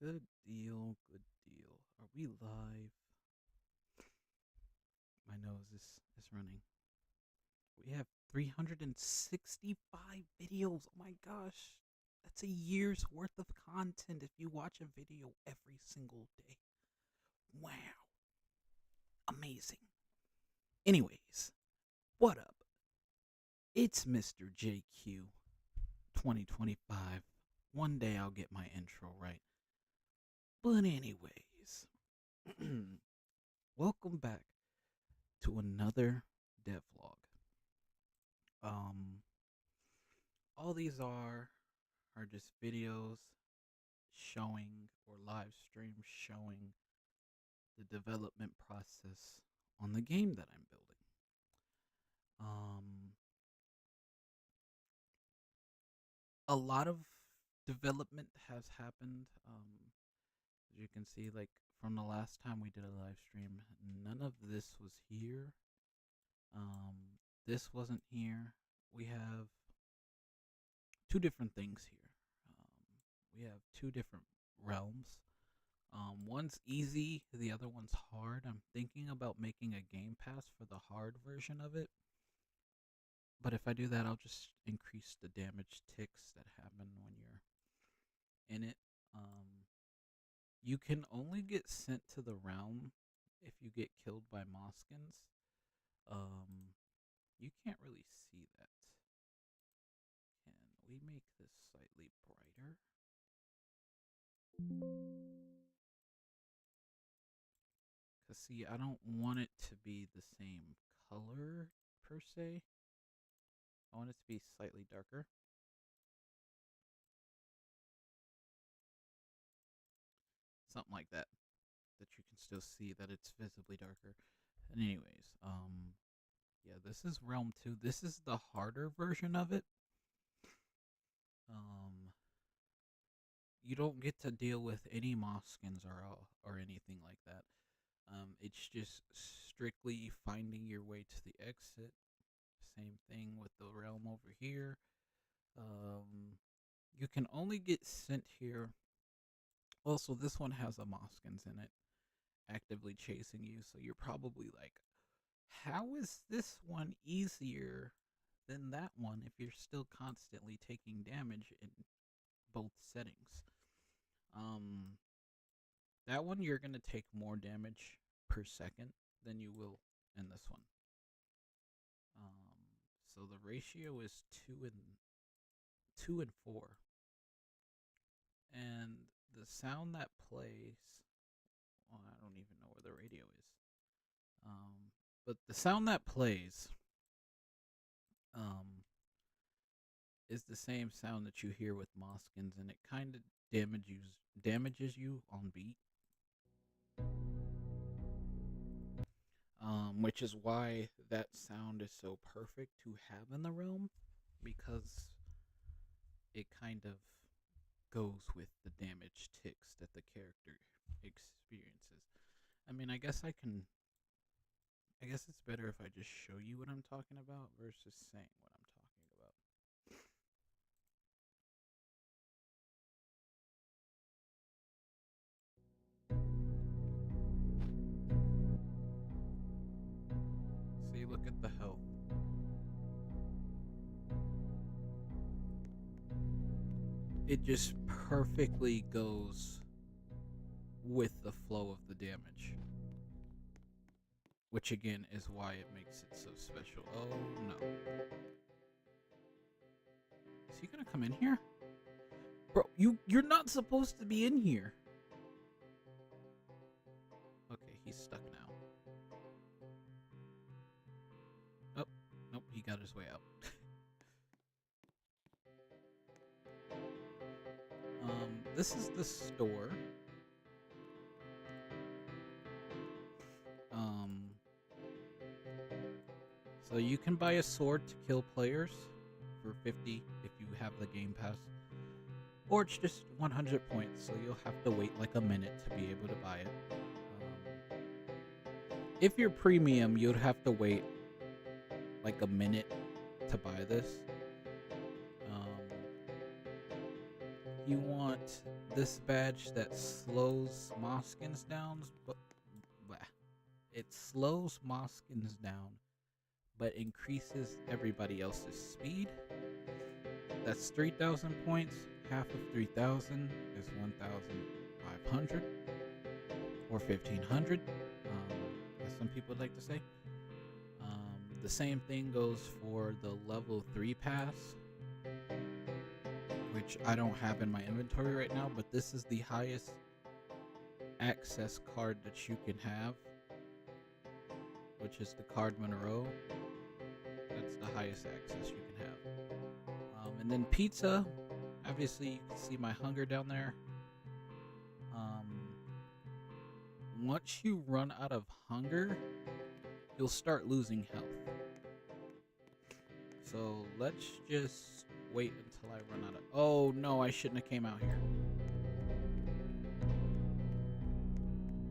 Good deal, good deal. Are we live? My nose is running. We have 365 videos. Oh my gosh. That's a year's worth of content if you watch a video every single day. Wow. Amazing. Anyways, what up? It's Mr. JQ 2025. One day I'll get my intro right. But anyways, welcome back to another devlog. Um, all these are just videos showing or live streams showing the development process on the game that I'm building. Um, a lot of development has happened. As you can see, like from the last time we did a live stream, none of this was here. This wasn't here. We have two different things here. We have two different realms. One's easy, the other one's hard. I'm thinking about making a game pass for the hard version of it. But if I do that, I'll just increase the damage ticks that happen when you're in it. You can only get sent to the realm if you get killed by Moskins. You can't really see that. Can we make this slightly brighter? Cause see, I don't want it to be the same color per se. I want it to be slightly darker. Something like that. That you can still see that it's visibly darker. And anyways, yeah, this is Realm 2. This is the harder version of it. Um you don't get to deal with any Moskins or anything like that. It's just strictly finding your way to the exit. Same thing with the realm over here. You can only get sent here. Also, this one has a Moskins in it, actively chasing you. So you're probably like, how is this one easier than that one if you're still constantly taking damage in both settings? Um, that one you're gonna take more damage per second than you will in this one. So the ratio is two and four, and the sound that plays. Well, I don't even know where the radio is. But the sound that plays, um, is the same sound that you hear with Moskins, and it kind of damages you on beat. Which is why that sound is so perfect to have in the realm, because it kind of goes with the damage ticks that the character experiences. I mean, I guess I can. I guess it's better if I just show you what I'm talking about versus saying what I'm talking about. See, look at the health. It just perfectly goes with the flow of the damage. Which again is why it makes it so special. Oh no. Is he gonna come in here? Bro, you're not supposed to be in here. Okay, he's stuck now. Oh, nope, he got his way out. This is the store. Um, so you can buy a sword to kill players for 50 if you have the game pass. Or it's just 100 points, so you'll have to wait like a minute to be able to buy it. If you're premium, you'd have to wait like a minute to buy this. you want this badge that slows Moskins down, but it slows Moskins down, but increases everybody else's speed. That's 3,000 points. Half of 3,000 is 1,500 or 1,500, as some people like to say. The same thing goes for the level 3 pass, which I don't have in my inventory right now, but this is the highest access card that you can have, which is the Card Monroe. That's the highest access you can have. And then pizza, obviously you can see my hunger down there. Once you run out of hunger, you'll start losing health. So let's just wait until I run out of... Oh no, I shouldn't have came out here.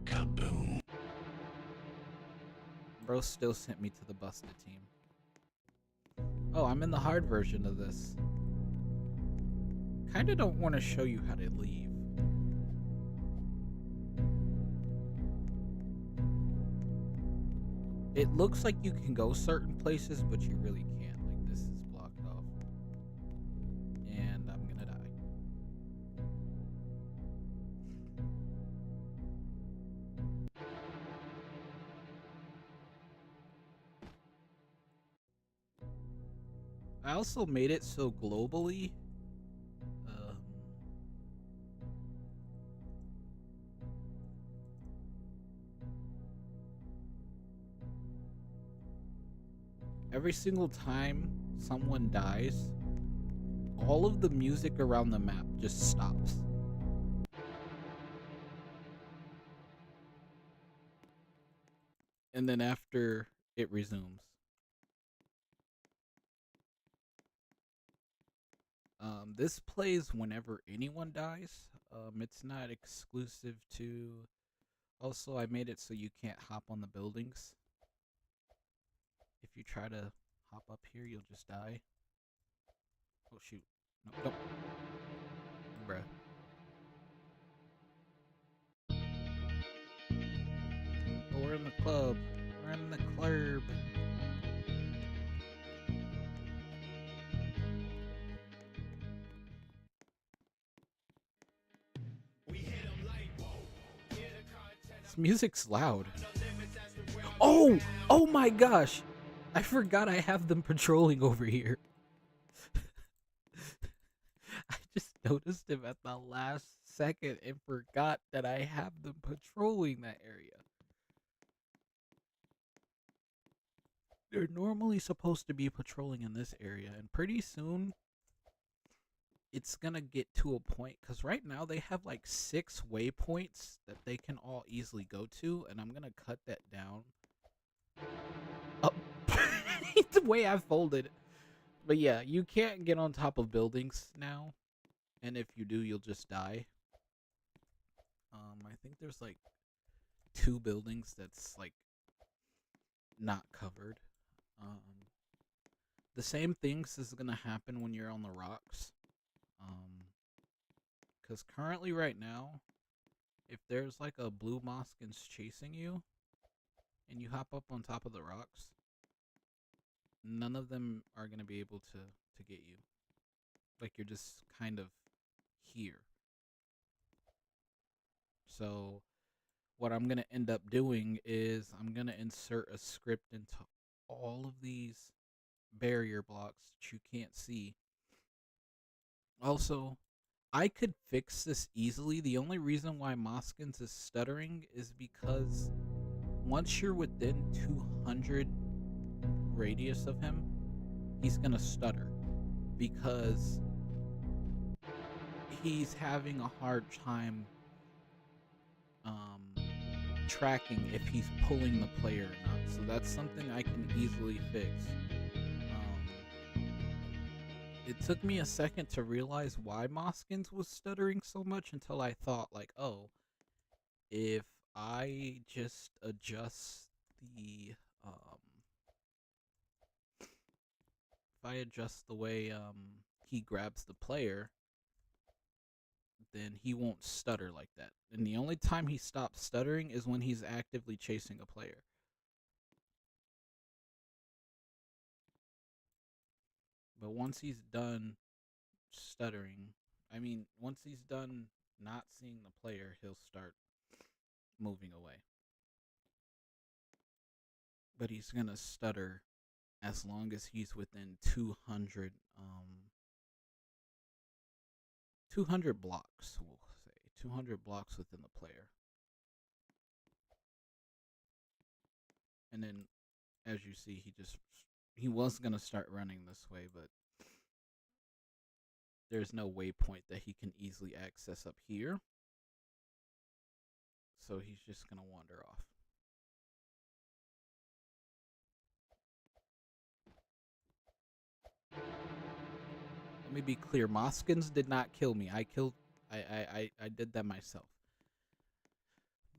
Kaboom. Bro still sent me to the busted team. Oh, I'm in the hard version of this. Kinda don't want to show you how to leave. It looks like you can go certain places, but you really can't. Like, this is blocked off. And I'm gonna die. I also made it so globally. Every single time someone dies, all of the music around the map just stops. And then after, it resumes. This plays whenever anyone dies. It's not exclusive to... Also, I made it so you can't hop on the buildings. If you try to hop up here, you'll just die. Oh, shoot. No, don't. Bruh. Oh, we're in the club. We're in the club. This music's loud. Oh! Oh my gosh! I forgot I have them patrolling over here. I just noticed him at the last second and forgot that I have them patrolling that area. They're normally supposed to be patrolling in this area, and pretty soon it's gonna get to a point, because right now they have like 6 waypoints that they can all easily go to, and I'm gonna cut that down. Oh, the way I folded. But yeah, you can't get on top of buildings now, and if you do, you'll just die. I think there's like 2 buildings that's like not covered. The same things is gonna happen when you're on the rocks. Because currently right now, if there's like a blue Moskins chasing you, and you hop up on top of the rocks, none of them are gonna be able to get you. Like, you're just kind of here. So what I'm gonna end up doing is I'm gonna insert a script into all of these barrier blocks that you can't see. Also, I could fix this easily. The only reason why Moskins is stuttering is because once you're within 200 radius of him, he's gonna stutter because he's having a hard time tracking if he's pulling the player or not. So that's something I can easily fix. It took me a second to realize why Moskins was stuttering so much until I thought, like, oh, if I just adjust the if I adjust the way he grabs the player, then he won't stutter like that. And the only time he stops stuttering is when he's actively chasing a player. But once he's done stuttering, once he's done not seeing the player, he'll start moving away. But he's gonna stutter as long as he's within 200 blocks, we'll say 200 blocks within the player. And then, as you see, he was gonna start running this way, but there's no waypoint that he can easily access up here, so he's just gonna wander off. Let me be clear, Moskins did not kill me. I did that myself.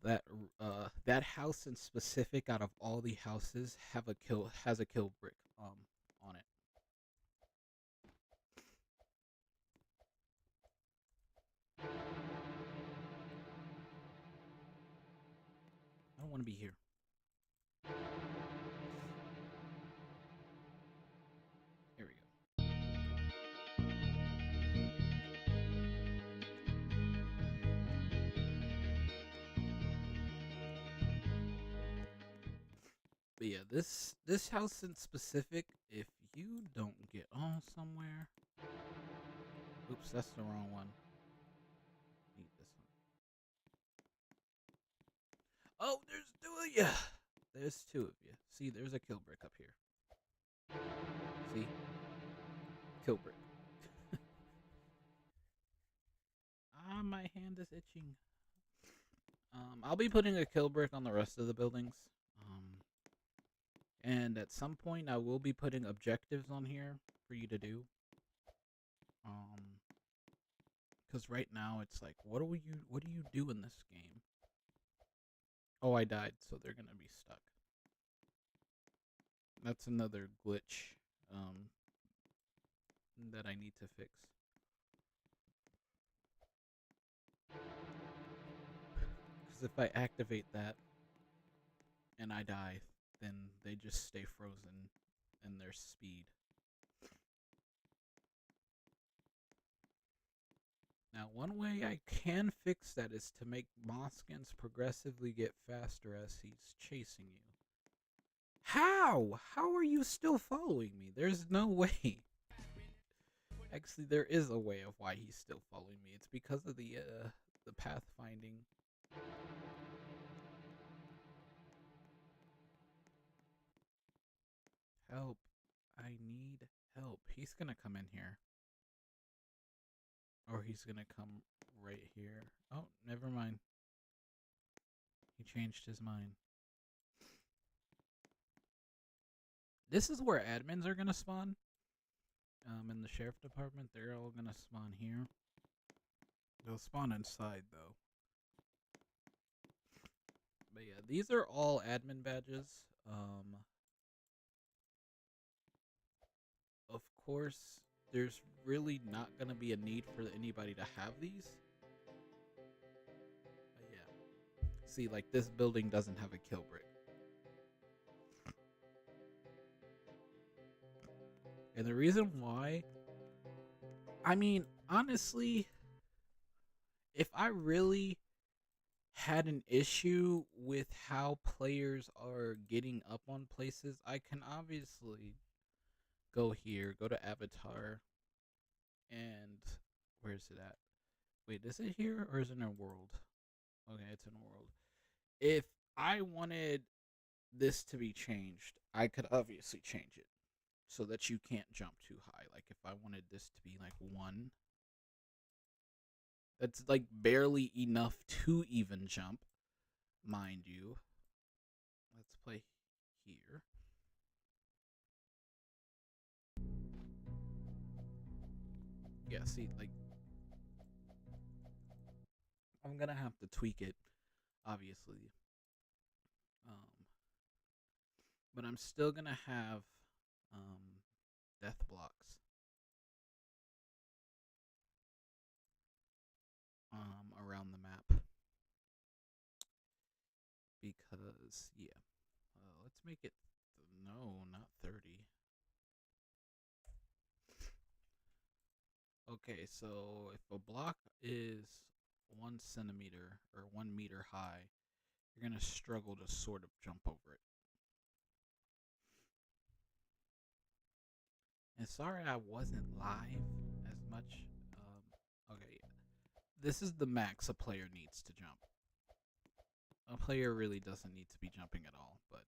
That house in specific, out of all the houses, has a kill brick on it. I don't want to be here. Here we go. But yeah, this house in specific, if you don't get on somewhere, oops, that's the wrong one. Need this one. Oh, there's two of you. There's two of you. See, there's a kill brick up here. See, kill brick. My hand is itching. I'll be putting a kill brick on the rest of the buildings. And at some point I will be putting objectives on here for you to do. Because right now it's like, what do you do in this game? Oh, I died, so they're gonna be stuck. That's another glitch that I need to fix. Because if I activate that and I die, then they just stay frozen in their speed. Now, one way I can fix that is to make Moskins progressively get faster as he's chasing you. How? How are you still following me? There's no way. Actually, there is a way of why he's still following me. It's because of the pathfinding. Help. I need help. He's gonna come in here. Or he's gonna come right here. Oh, never mind. He changed his mind. This is where admins are gonna spawn. In the sheriff department, they're all gonna spawn here. They'll spawn inside though. But yeah, these are all admin badges. Of course, there's really not gonna be a need for anybody to have these. But yeah. See, like this building doesn't have a kill brick. And the reason why, honestly, if I really had an issue with how players are getting up on places, I can obviously go here, go to avatar, and where's it at? Wait, is it here or is it in a world? Okay, it's in a world. If I wanted this to be changed, I could obviously change it so that you can't jump too high. Like if I wanted this to be like 1, that's like barely enough to even jump, mind you. Let's play here. Yeah, see, like, I'm gonna have to tweak it, obviously. But I'm still gonna have death blocks because yeah. Let's make it no, not 30. Okay, so if a block is 1 centimeter or 1 meter high, you're gonna struggle to sort of jump over it. And sorry I wasn't live as much. Okay, yeah. This is the max a player needs to jump. A player really doesn't need to be jumping at all, but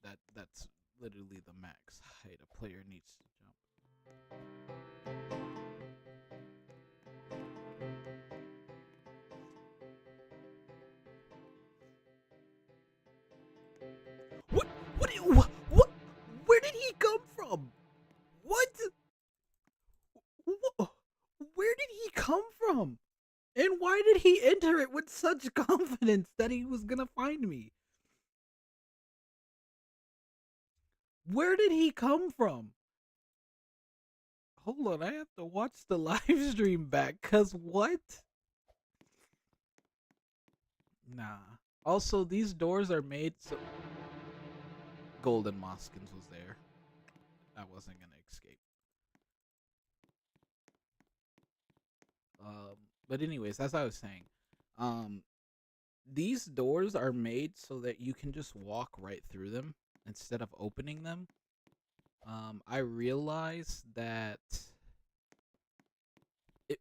yeah, that's literally the max height a player needs to jump. What? What? Where did he come from? What? Where did he come from? And why did he enter it with such confidence that he was gonna find me? Where did he come from? Hold on, I have to watch the live stream back, cause what? Nah. Also, these doors are made so Golden Moskins was there. I wasn't gonna escape. Um, but anyways, as I was saying, um, these doors are made so that you can just walk right through them instead of opening them. I realized that it,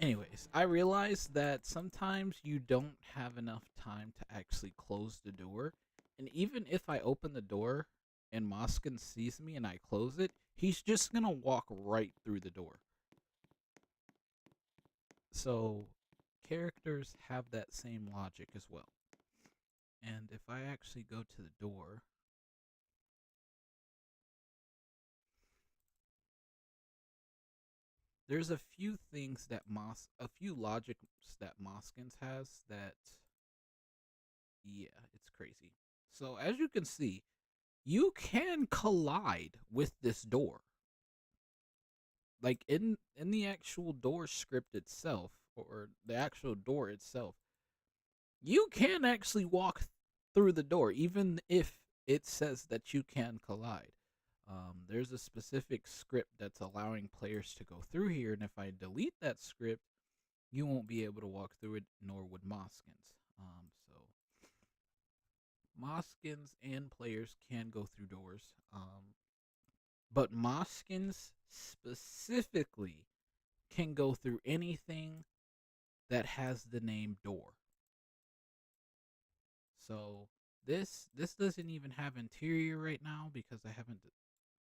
anyways, I realized that sometimes you don't have enough time to actually close the door. And even if I open the door and Moskin sees me and I close it, he's just gonna walk right through the door. So characters have that same logic as well. And if I actually go to the door, there's a few things that a few logics that Moskins has that, yeah, it's crazy. So as you can see, you can collide with this door. Like in the actual door script itself, or the actual door itself, you can actually walk through the door, even if it says that you can collide. There's a specific script that's allowing players to go through here, and if I delete that script, you won't be able to walk through it, nor would Moskins. So Moskins and players can go through doors, but Moskins specifically can go through anything that has the name door. So this doesn't even have interior right now because I haven't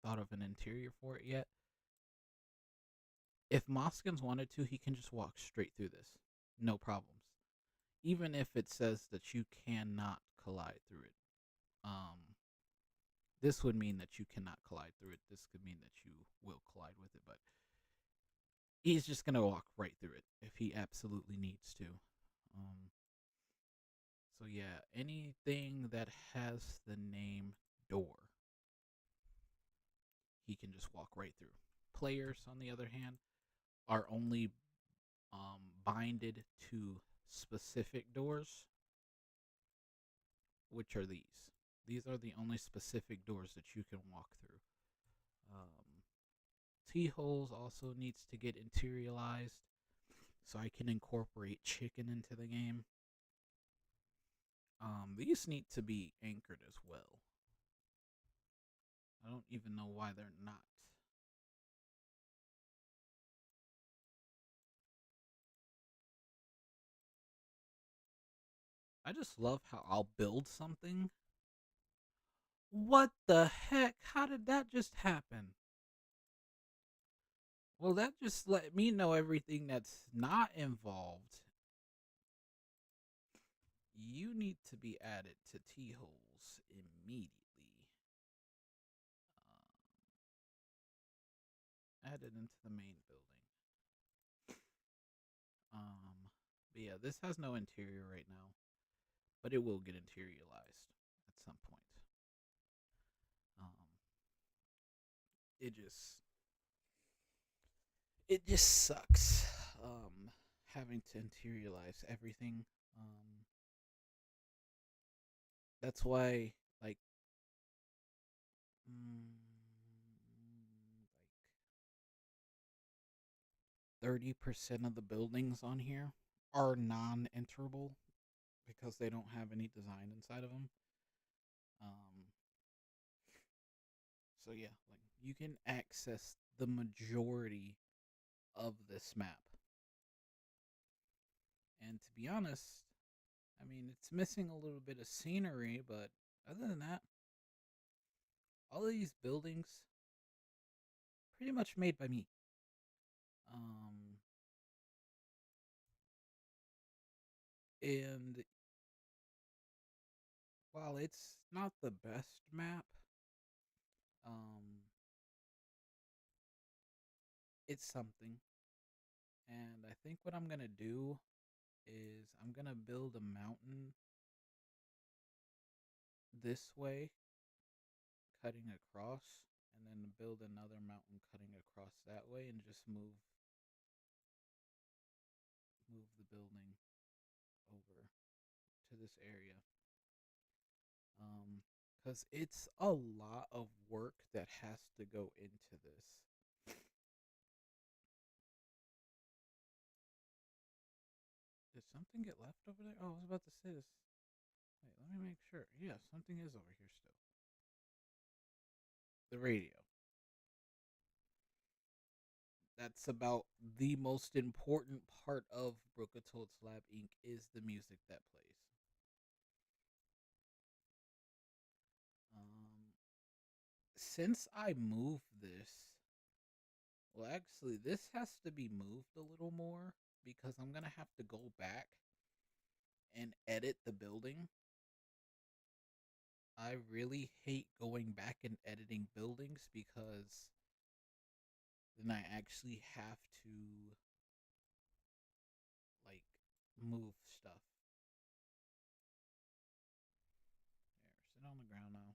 thought of an interior for it yet. If Moskins wanted to, he can just walk straight through this. No problems. Even if it says that you cannot collide through it. This would mean that you cannot collide through it. This could mean that you will collide with it, but he's just gonna walk right through it if he absolutely needs to. Um, so yeah, anything that has the name door, he can just walk right through. Players, on the other hand, are only binded to specific doors, which are these. These are the only specific doors that you can walk through. Um, T-holes also needs to get interiorized, so I can incorporate chicken into the game. These need to be anchored as well. I don't even know why they're not. I just love how I'll build something. What the heck? How did that just happen? Well, that just let me know everything that's not involved. You need to be added to T-holes immediately. Added into the main building. But yeah, this has no interior right now, but it will get interiorized at some point. Um, it just sucks having to interiorize everything. Um, that's why, like, like 30% of the buildings on here are non-enterable because they don't have any design inside of them. Um, so yeah, like you can access the majority of this map. And to be honest, I mean, it's missing a little bit of scenery, but other than that, all of these buildings pretty much made by me. Um, and while it's not the best map, um, it's something. And I think what I'm gonna do is I'm gonna build a mountain this way, cutting across, and then build another mountain cutting across that way, and just move the building over to this area. Because it's a lot of work that has to go into this. Did something get left over there? Oh, I was about to say this. Wait, let me make sure. Yeah, something is over here still. The radio. That's about the most important part of Brookatoads Lab Inc. is the music that plays. Um, since I moved this, well, actually, this has to be moved a little more because I'm gonna have to go back and edit the building. I really hate going back and editing buildings because then I actually have to like move stuff. There, sit on the ground now.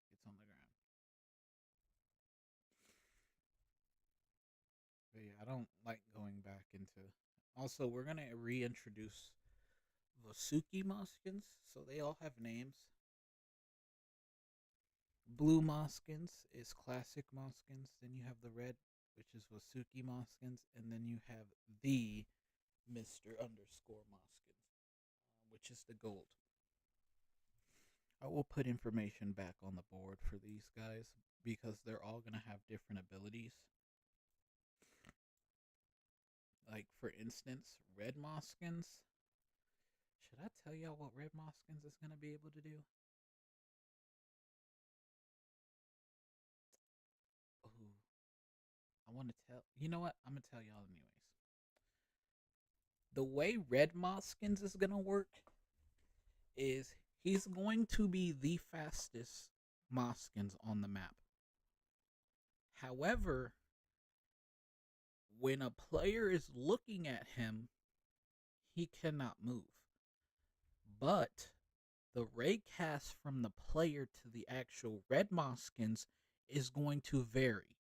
Okay, it's on the ground. But yeah, I don't like going back into. Also, we're gonna reintroduce Vasuki Moskins, so they all have names. Blue Moskins is classic Moskins. Then you have the red, which is Vasuki Moskins, and then you have the Mister Underscore Moskins, which is the gold. I will put information back on the board for these guys because they're all gonna have different abilities. Like for instance, Red Moskins. Should I tell y'all what Red Moskins is gonna be able to do? Ooh, I want to tell. You know what? I'm gonna tell y'all anyways. The way Red Moskins is gonna work is he's going to be the fastest Moskins on the map. However, when a player is looking at him, he cannot move. But the raycast from the player to the actual Red Moskins is going to vary.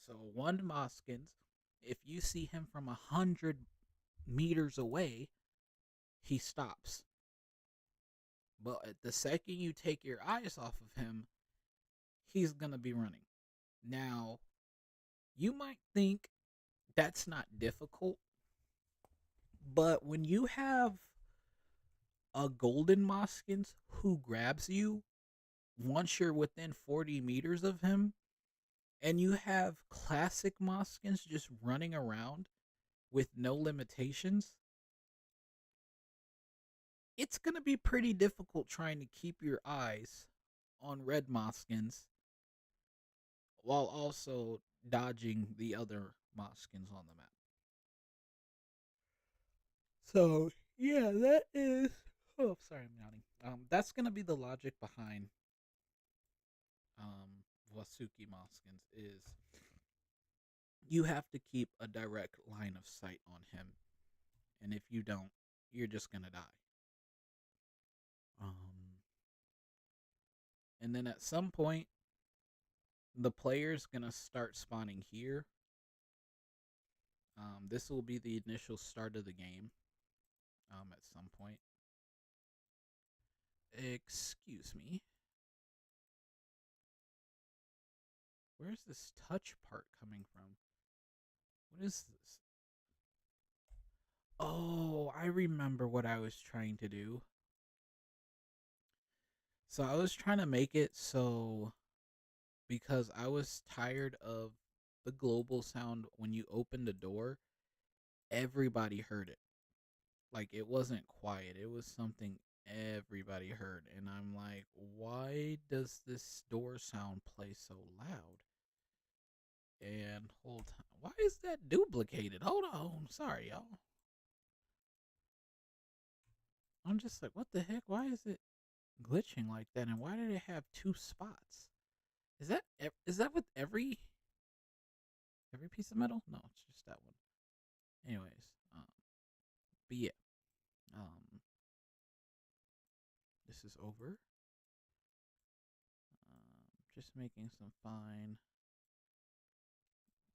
So one Moskins, if you see him from 100 meters away, he stops. But at the second you take your eyes off of him, he's gonna be running. Now, you might think that's not difficult, but when you have a golden Moskins who grabs you once you're within 40 meters of him, and you have classic Moskins just running around with no limitations, it's going to be pretty difficult trying to keep your eyes on red Moskins while also dodging the other Moskins on the map. So, yeah, that is. Oh, sorry, I'm yawning. That's going to be the logic behind Vasuki Moskins is you have to keep a direct line of sight on him, and if you don't, you're just gonna die. And then at some point, the player's gonna start spawning here, This will be the initial start of the game. At some point. Excuse me. Where's this touch part coming from? What is this? Oh, I remember what I was trying to do. So I was trying to make it so because I was tired of the global sound when you opened the door, everybody heard it. Like it wasn't quiet. It was something everybody heard. And I'm like, why does this door sound play so loud? And hold on. Why is that duplicated? Hold on. Sorry, y'all. I'm just like, what the heck? Why is it glitching like that? And why did it have two spots? Is that with every piece of metal? No, it's just that one. Anyways, but yeah, um, this is over. Just making some fine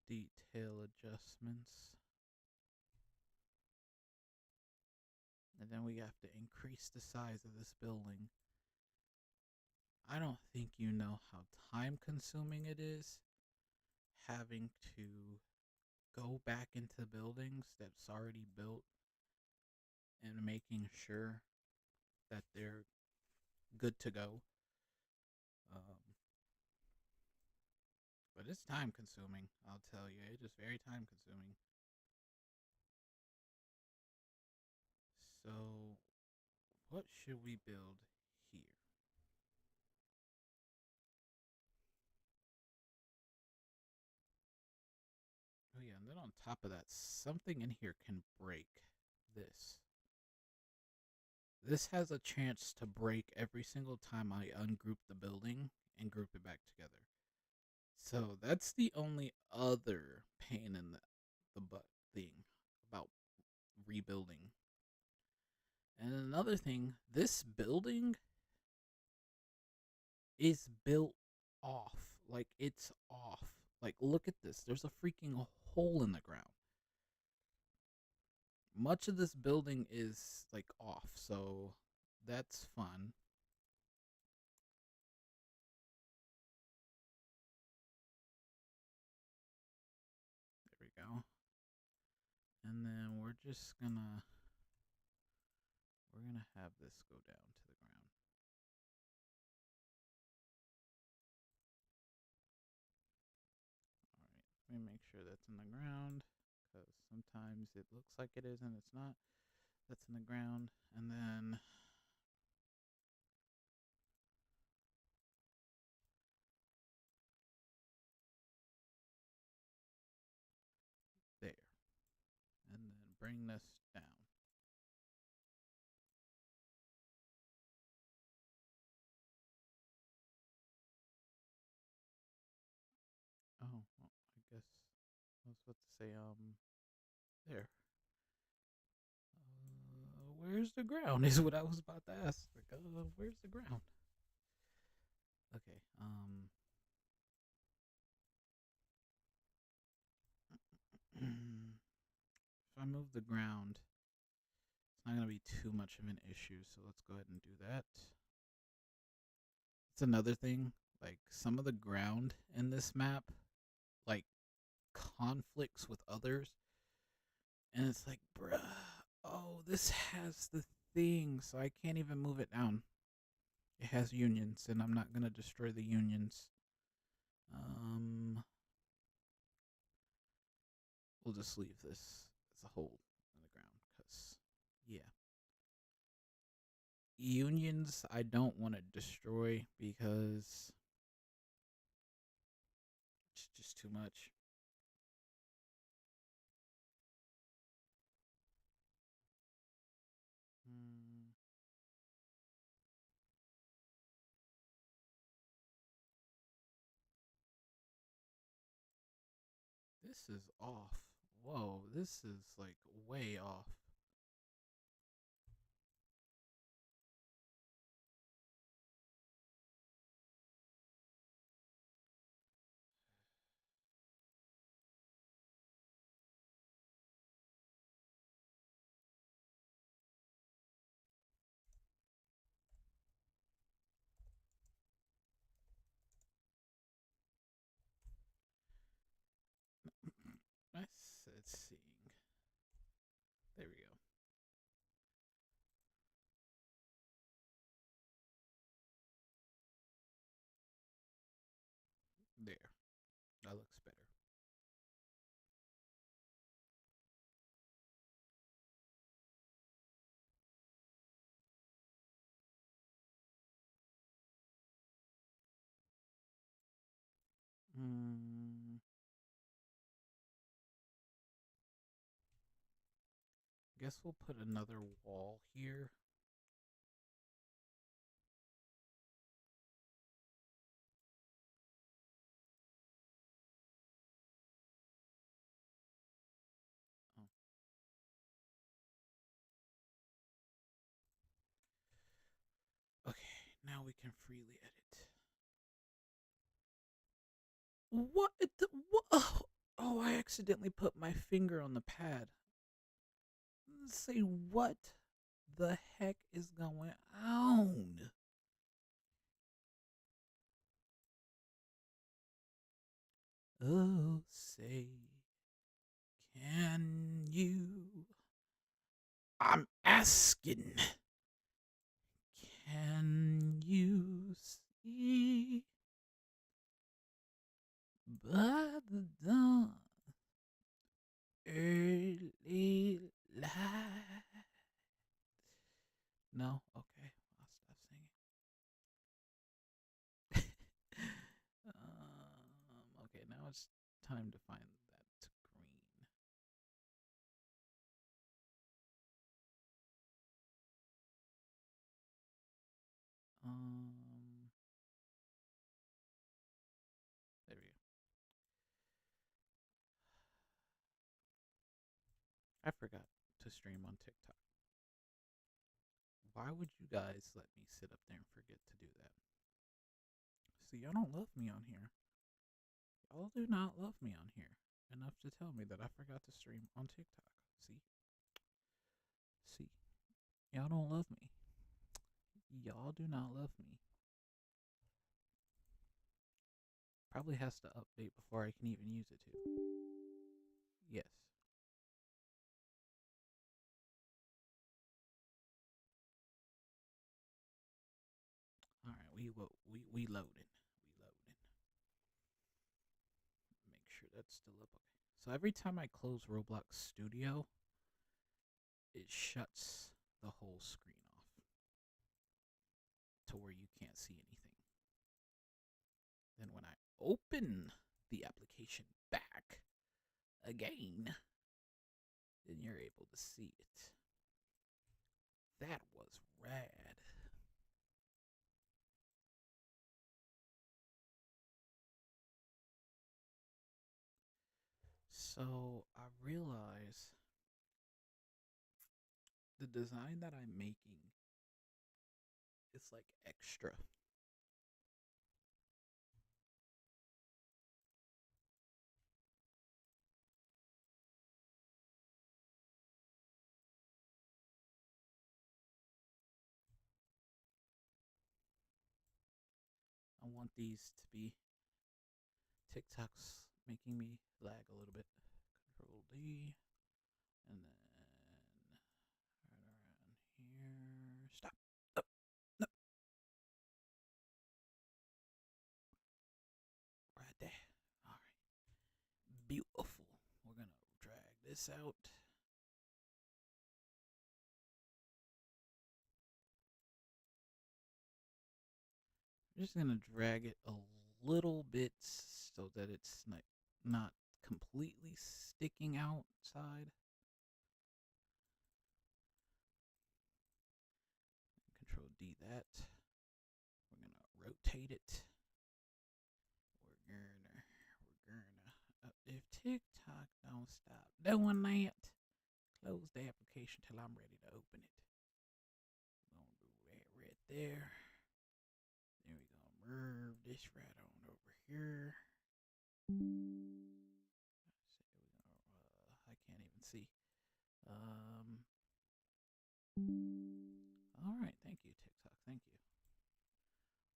detail adjustments. And then we have to increase the size of this building. I don't think you know how time consuming it is having to go back into buildings that's already built and making sure that they're good to go. Um, but it's time consuming, I'll tell you. It is very time consuming. So, what should we build here? Oh, yeah, and then on top of that, something in here can break this. This has a chance to break every single time I ungroup the building and group it back together. So that's the only other pain in the butt thing about rebuilding. And another thing, this building is built off. Like it's off. Like look at this. There's a freaking hole in the ground. Much of this building is like off, so that's fun. There we go. And then we're gonna have this go down to the ground. Alright, let me make sure that's in the ground. Because sometimes it looks like it is and it's not. That's in the ground. And then there. And then bring this down. Oh, well, I guess I was about to say, there. Where's the ground? Is what I was about to ask. Like, where's the ground? Okay. If I move the ground, it's not gonna be too much of an issue. So let's go ahead and do that. It's another thing. Like some of the ground in this map, like conflicts with others, and it's like, bruh, oh, this has the thing, so I can't even move it down. It has unions, and I'm not gonna destroy the unions. Um, we'll just leave this as a hole in the ground, cause yeah, unions I don't want to destroy because it's just too much. Hmm. This is off. Whoa, this is like way off. Mm, guess we'll put another wall here. Oh. Okay, now we can freely edit. What? What? Oh, I accidentally put my finger on the pad. Say what the heck is going on? Oh, say, can you? I'm asking, can you see by the dawn early light? No? Okay, I'll stop singing. Okay, now it's time to find that green. Um, there we go. I forgot to stream on TikTok. Why would you guys let me sit up there and forget to do that? See, y'all don't love me on here. Y'all do not love me on here enough to tell me that I forgot to stream on TikTok. See? See? Y'all don't love me. Y'all do not love me. Probably has to update before I can even use it too. Yes. All right, we loading. We loading. Make sure that's still up. Okay. So every time I close Roblox Studio, it shuts the whole screen off to where you can't see anything. Then when I open the application back again, then you're able to see it. That was rad. So I realize the design that I'm making is like extra. I want these to be TikToks making me lag a little bit. Control D, and then right around here. Stop. Oh, no. Right there. All right. Beautiful. We're gonna drag this out. I'm just gonna drag it a little bit so that it's not completely sticking outside. Control D that. We're gonna rotate it. If TikTok don't stop doing that, close the application till I'm ready to open it. We're gonna do that right there. Then we're gonna move this right on over here. I can't even see. All right, thank you, TikTok. Thank you.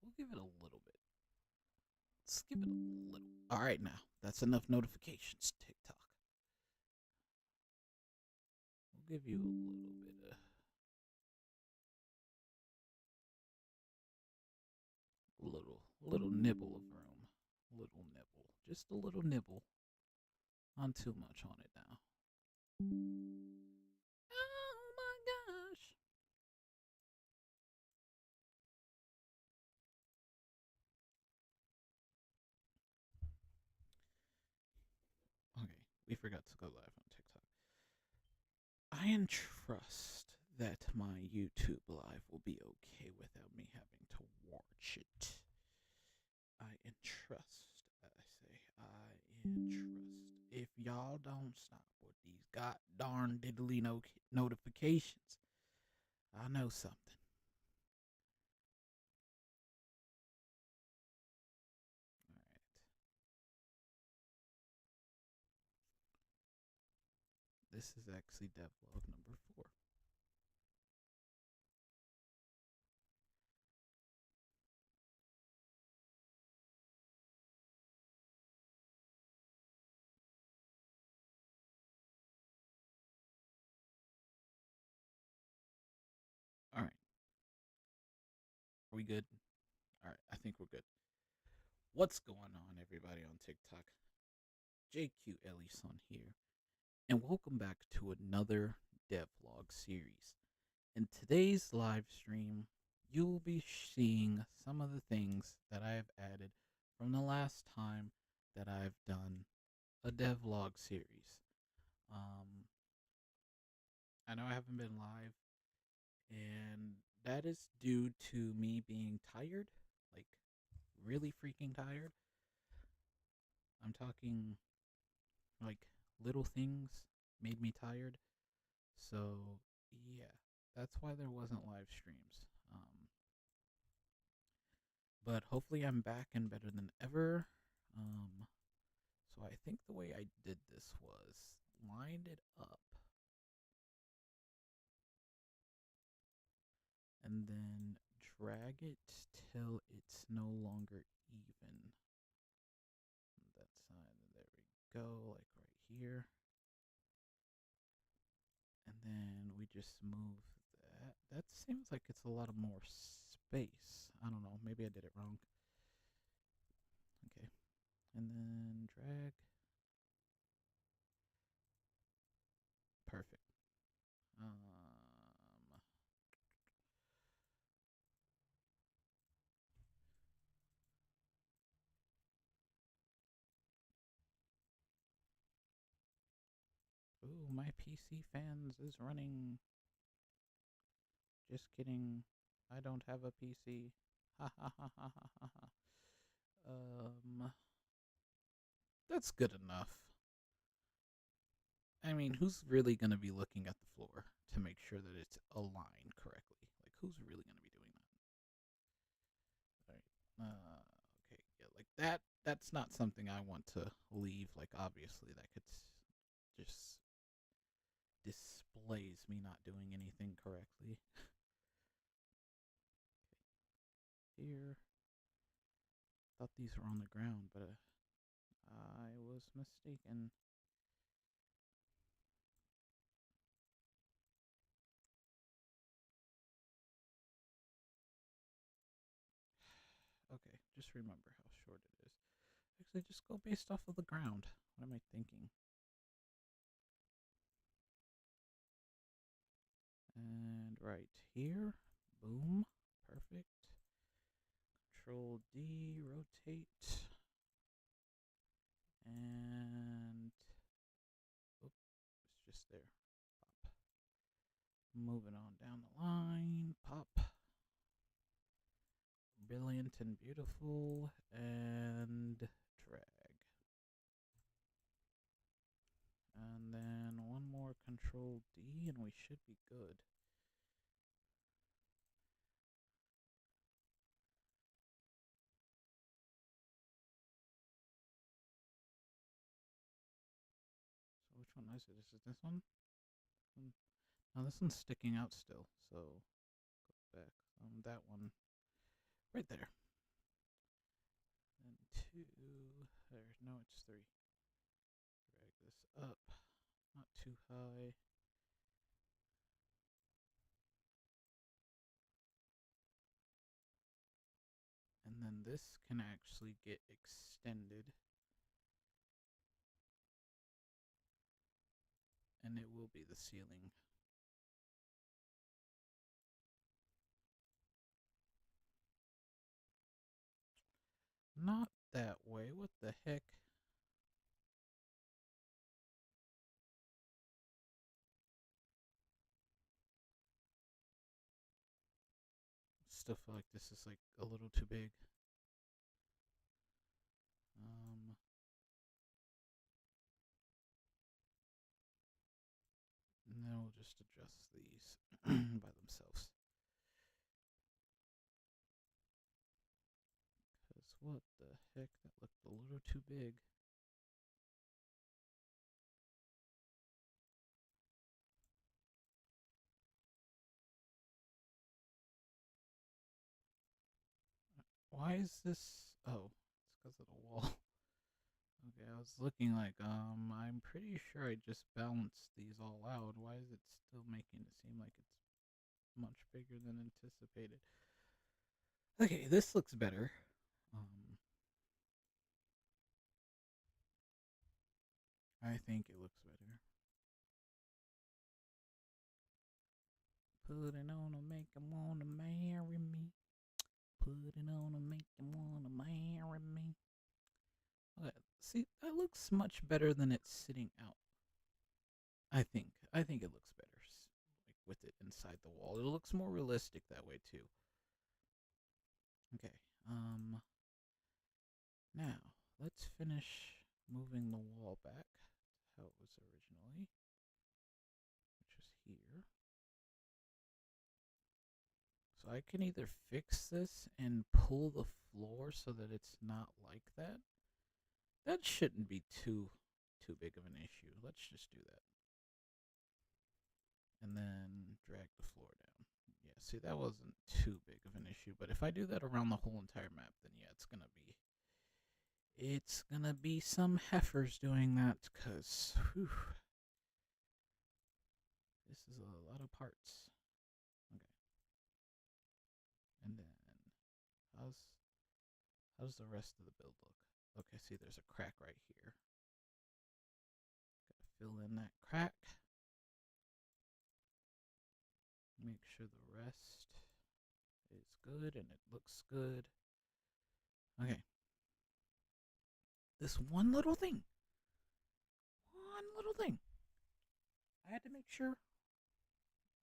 We'll give it a little bit. Let's give it a little. All right, now that's enough notifications, TikTok. We'll give you a little nibble of room. Little nibble. Just a little nibble. Not too much on it now. Oh my gosh. We forgot to go live on TikTok. I entrust that my YouTube live will be okay without me having to watch it. I entrust, I entrust. If y'all don't stop with these god darn diddly notifications, I know something. Alright. This is actually devlog number 4. Alright. Are we good? Alright, I think we're good. What's going on, everybody on TikTok? JQ Ellison here, and welcome back to another devlog series. In today's live stream, you'll be seeing some of the things that I have added from the last time that I've done a devlog series. I know I haven't been live, and that is due to me being tired, like really freaking tired. I'm talking like little things made me tired. So, yeah, that's why there wasn't live streams. But hopefully I'm back and better than ever. So I think the way I did this was lined it up and then drag it till it's no longer even. On that side, there we go, like right here. And then we just move that. That seems like it's a lot of more space. I don't know, maybe I did it wrong. Okay. And then drag. Perfect. Ooh, my PC fans is running. Just kidding. I don't have a PC. Ha ha ha ha ha ha ha. That's good enough. I mean, who's really gonna be looking at the floor to make sure that it's aligned correctly? Like, who's really gonna be doing that? All right. Okay. Yeah, like that. That's not something I want to leave. Like, obviously, that could just displays me not doing anything correctly. Okay. Here. Thought these were on the ground, but I was mistaken. Okay, just remember how short it is. Actually, just go based off of the ground. What am I thinking? And right here. Boom. Perfect. Control D, rotate. And oh, it's just there. Pop. Moving on down the line. Pop. Brilliant and beautiful. And drag. And then one more control D and we should be good. So which one is it? Is it this one? No, this one's sticking out still. So go back. That one right there. And 2. There. No, it's 3. Drag this up. Not too high. And then this can actually get extended. And it will be the ceiling. Not that way. What the heck? still feel like this is like a little too big. Um, and then we'll just adjust these by themselves. Because what the heck? That looked a little too big. Why is this? Oh, it's because of the wall. Okay, I was looking like, I'm pretty sure I just balanced these all out. Why is it still making it seem like it's much bigger than anticipated? Okay, this looks better. I think it looks better. Put it on to make him wanna marry me. Put it on to make him wanna marry me. Okay, see, that looks much better than it's sitting out. I think. I think it looks better, like with it inside the wall. It looks more realistic that way too. Okay. Now let's finish moving the wall back to how it was originally, which is here. So I can either fix this and pull the floor so that it's not like that. That shouldn't be too big of an issue. Let's just do that. And then drag the floor down. Yeah, see, that wasn't too big of an issue, but if I do that around the whole entire map, then yeah, it's gonna be some heifers doing that, cause whew, this is a lot of parts. Okay, and then how's how's the rest of the build look? Okay, see, there's a crack right here. Gotta fill in that crack. Make sure the rest is good and it looks good. Okay. This one little thing. One little thing. I had to make sure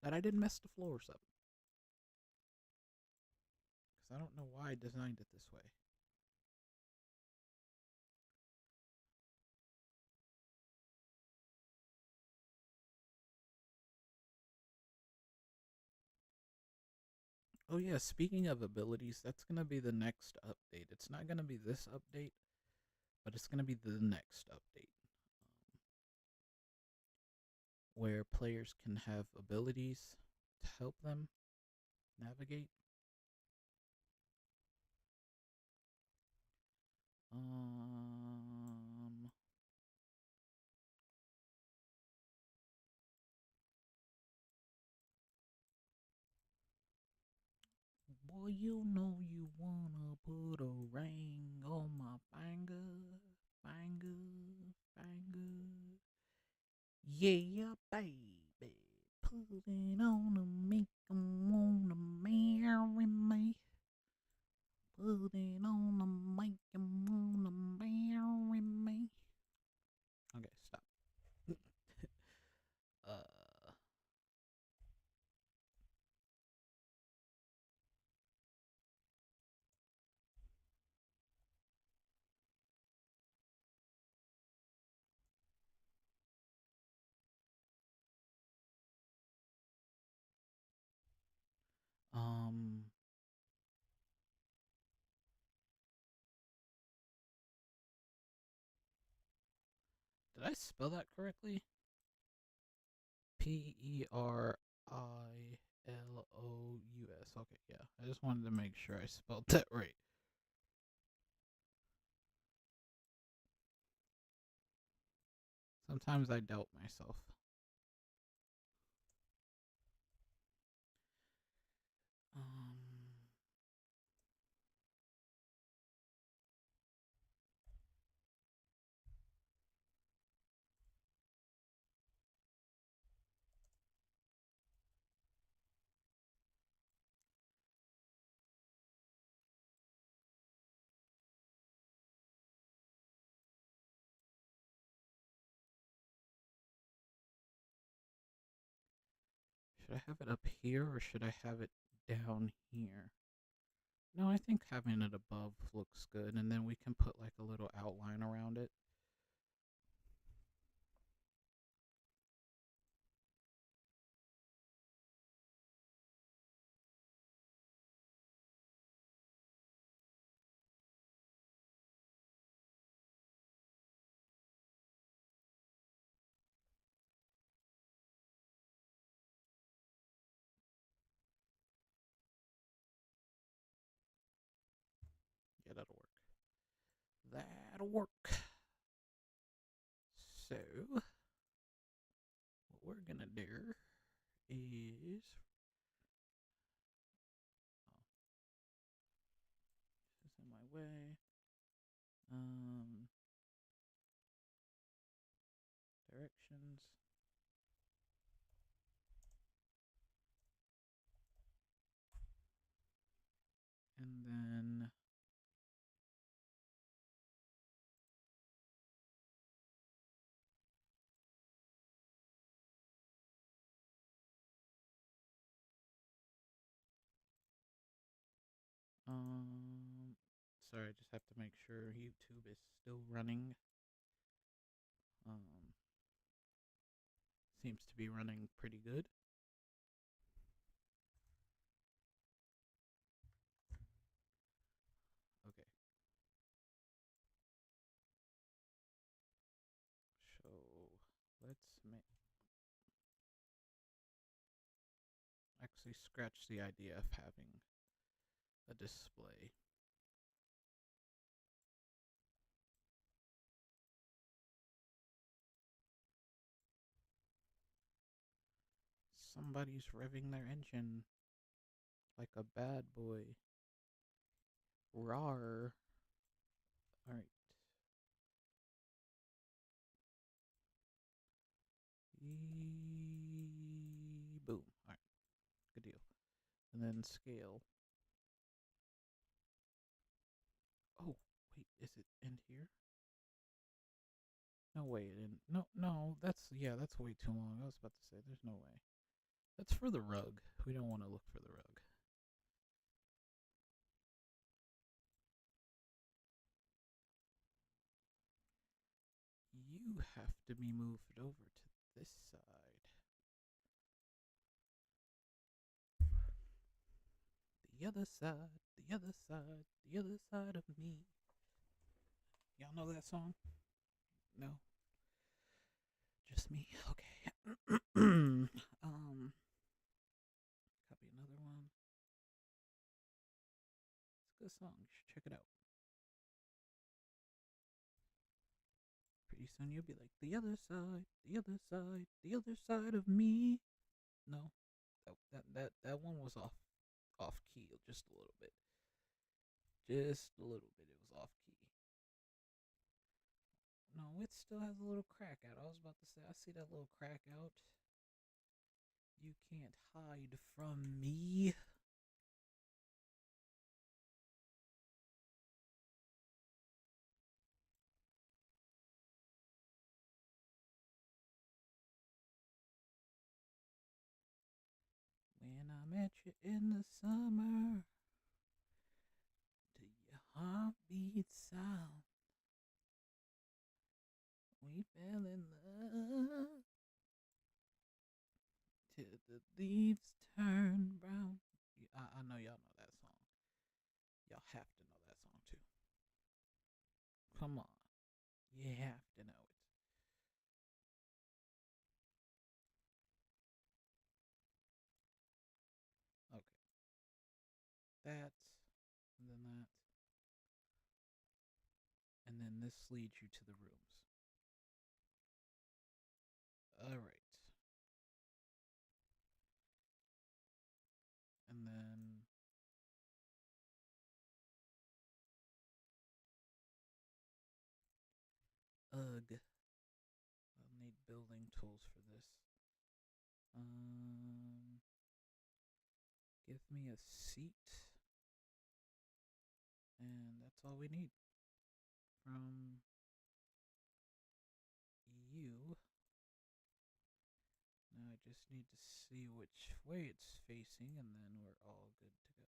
that I didn't mess the floors up. Because I don't know why I designed it this way. Oh yeah, speaking of abilities, that's going to be the next update. It's not going to be this update, but it's going to be the next update. Where players can have abilities to help them navigate. Um, Boy, you know you wanna put a ring on my finger, finger, finger. Yeah, baby, put it on to make 'em wanna marry me. Put it on to make 'em wanna marry me. Okay, stop. uh, um, did I spell that correctly? Perilous. Okay, yeah. I just wanted to make sure I spelled that right. Sometimes I doubt myself. Um, should I have it up here or should I have it down here? No, I think having it above looks good, and then we can put like a little outline around it. Yeah, that'll work. That'll work. So, what we're gonna do is. Oh, this is in my way. Um, Directions. And then sorry, I just have to make sure YouTube is still running. Um, Seems to be running pretty good. Okay. So let's make actually scratch the idea of having a display. Somebody's revving their engine like a bad boy. Rawr. Alright. Boom. Alright. Good deal. And then scale. Oh, wait, is it end here? No way it didn't. No, that's way too long. I was about to say, there's no way. That's for the rug. We don't want to look for the rug. You have to be moved over to this side. The other side, the other side, the other side of me. Y'all know that song? No? Just me? Okay. Copy another one. It's a good song. You should check it out. Pretty soon you'll be like, the other side, the other side, the other side of me. No, that one was off key just a little bit. Just a little bit. It was off key. No, it still has a little crack out. I was about to say, I see that little crack out. You can't hide from me. When I met you in the summer, to your heartbeat sound, we fell in love till the leaves turn brown. I know y'all know that song. Y'all have to know that song too. Come on. You have to know it. Okay. That, and then that. And then this leads you to the rooms. Alright. And then ugh. I'll need building tools for this. Give me a seat. And that's all we need from you. Now I just need to see which way it's facing, and then we're all good to go.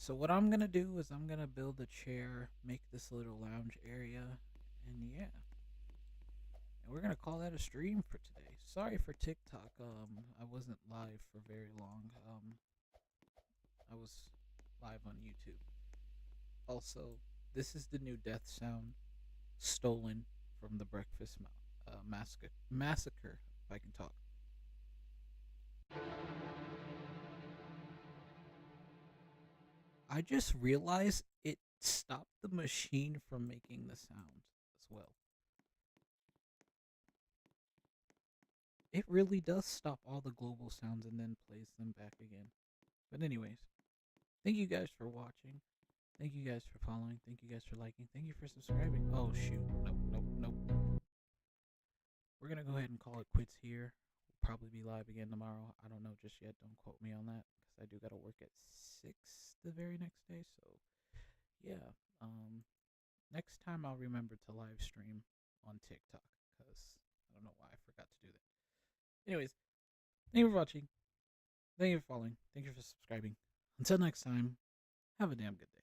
So what I'm gonna do is I'm gonna build a chair, make this little lounge area, and yeah. And we're gonna call that a stream for today. Sorry for TikTok. I wasn't live for very long. I was live on YouTube. Also, this is the new death sound stolen from the massacre. If I can talk. I just realized it stopped the machine from making the sound as well. It really does stop all the global sounds and then plays them back again. But anyways, thank you guys for watching. Thank you guys for following. Thank you guys for liking. Thank you for subscribing. Oh shoot. Nope, nope, nope. We're gonna go ahead and call it quits here. We'll probably be live again tomorrow. I don't know just yet. Don't quote me on that because I do gotta work at 6 the very next day. So yeah. Next time I'll remember to live stream on TikTok because I don't know why I forgot to do that. Anyways, thank you for watching. Thank you for following. Thank you for subscribing. Until next time, have a damn good day.